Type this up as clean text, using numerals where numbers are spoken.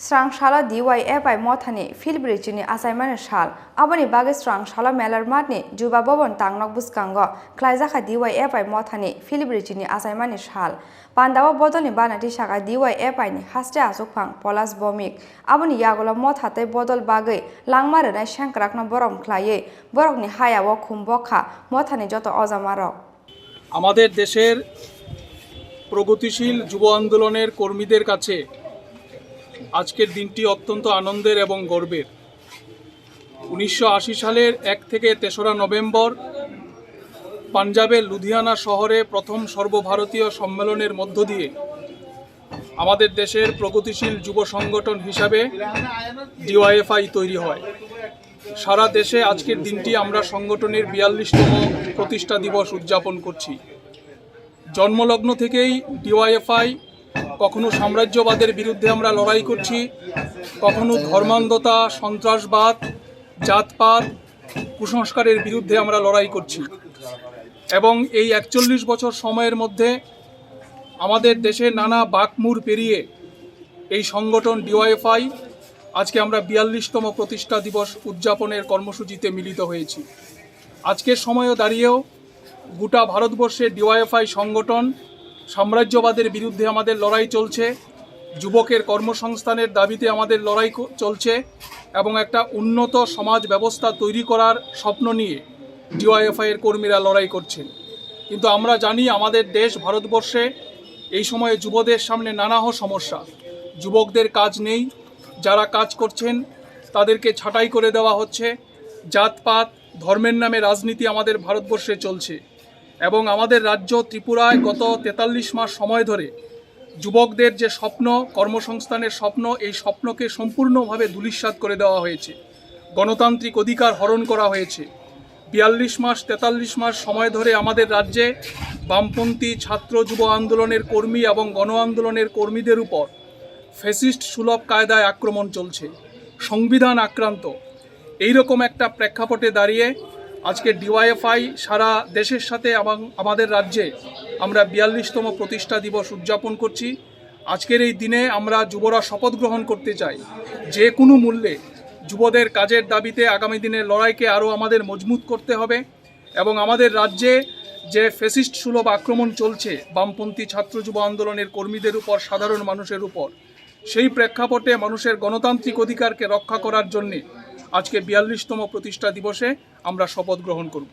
Srangsalo DYFI Mothani Philbwrichinwi Achaimani Sal Aboni Bagi Srangsalo Melar Matni Juba Bobon Tangnok Buskango Khlaijakha DYFI Mothani Philbwrichinwi Achaimani Sal Pandawa Bodolni Banati Shaka DYFI ni Haste Asukpang Polas Bomik Aboni Yagola Mothate Bodol Bagi Langmarena Shankrakno Borom Khlaye Borokni Hayawo Kumbokha Mothani Joto Ozamarok আমাদের দেশের প্রগতিশীল যুব আন্দোলনের কর্মীদের কাছে আজকের দিনটি অত্যন্ত আনন্দের এবং গর্বের। 1980 সালের 1 থেকে 3রা নভেম্বর পাঞ্জাবের লুধিয়ানা শহরে প্রথম সর্বভারতীয় সম্মেলনের মধ্য দিয়ে আমাদের দেশের প্রগতিশীল যুব সংগঠন হিসাবে DYFI তৈরি হয়। সারা দেশে আজকের দিনটি আমরা সংগঠনের 42তম প্রতিষ্ঠা দিবস উদযাপন করছি। জন্মলগ্ন থেকেই DYFI কখনো সাম্রাজ্যবাদের বিরুদ্ধে আমরা লড়াই করছি, কখনো ধর্মান্ধতা, সন্ত্রাসবাদ, জাতপাত, কুসংস্কারের বিরুদ্ধে আমরা লড়াই করছি এবং এই 41 বছর সময়ের মধ্যে আমাদের দেশে নানা বাঁকমুড় পেরিয়ে এই সংগঠন DYFI আজকে আমরা 42তম প্রতিষ্ঠা দিবস উদযাপনের কর্মসূচিতে মিলিত হয়েছি। আজকের সময়ও দাঁড়িয়েও গোটা ভারতবর্ষে DYFI সংগঠন সাম্রাজ্যবাদের বিরুদ্ধে আমাদের লড়াই চলছে, যুবকের কর্মসংস্থানের দাবিতে আমাদের লড়াই চলছে এবং একটা উন্নত সমাজ ব্যবস্থা তৈরি করার স্বপ্ন নিয়ে DYFI এর কর্মীরা লড়াই করছেন। কিন্তু আমরা জানি আমাদের দেশ ভারতবর্ষে এই সময়ে যুবদের সামনে নানা সমস্যা। যুবকদের কাজ নেই, যারা কাজ করছেন তাদেরকে ছাঁটাই করে দেওয়া হচ্ছে, জাতপাত ধর্মের নামে রাজনীতি আমাদের ভারতবর্ষে চলছে এবং আমাদের রাজ্য ত্রিপুরায় গত 43 মাস সময় ধরে যুবকদের যে স্বপ্ন, কর্মসংস্থানের স্বপ্ন, এই স্বপ্নকে সম্পূর্ণভাবে ধূলিসাৎ করে দেওয়া হয়েছে। গণতান্ত্রিক অধিকার হরণ করা হয়েছে। 43 মাস সময় ধরে আমাদের রাজ্যে বামপন্থী ছাত্র যুব আন্দোলনের কর্মী এবং গণ আন্দোলনের কর্মীদের উপর ফ্যাসিস্ট সুলভ কায়দায় আক্রমণ চলছে, সংবিধান আক্রান্ত। এইরকম একটা প্রেক্ষাপটে দাঁড়িয়ে আজকে DYFI সারা দেশের সাথে এবং আমাদের রাজ্যে আমরা 42তম প্রতিষ্ঠা দিবস উদযাপন করছি। আজকের এই দিনে আমরা যুবরা শপথ গ্রহণ করতে চাই যে কোনো মূল্যে যুবদের কাজের দাবিতে আগামী দিনের লড়াইকে আরও আমাদের মজবুত করতে হবে এবং আমাদের রাজ্যে যে ফ্যাসিস্ট সুলভ আক্রমণ চলছে বামপন্থী ছাত্র যুব আন্দোলনের কর্মীদের উপর, সাধারণ মানুষের উপর, সেই প্রেক্ষাপটে মানুষের গণতান্ত্রিক অধিকারকে রক্ষা করার জন্যে আজকে 42তম প্রতিষ্ঠা দিবসে আমরা শপথ গ্রহণ করব।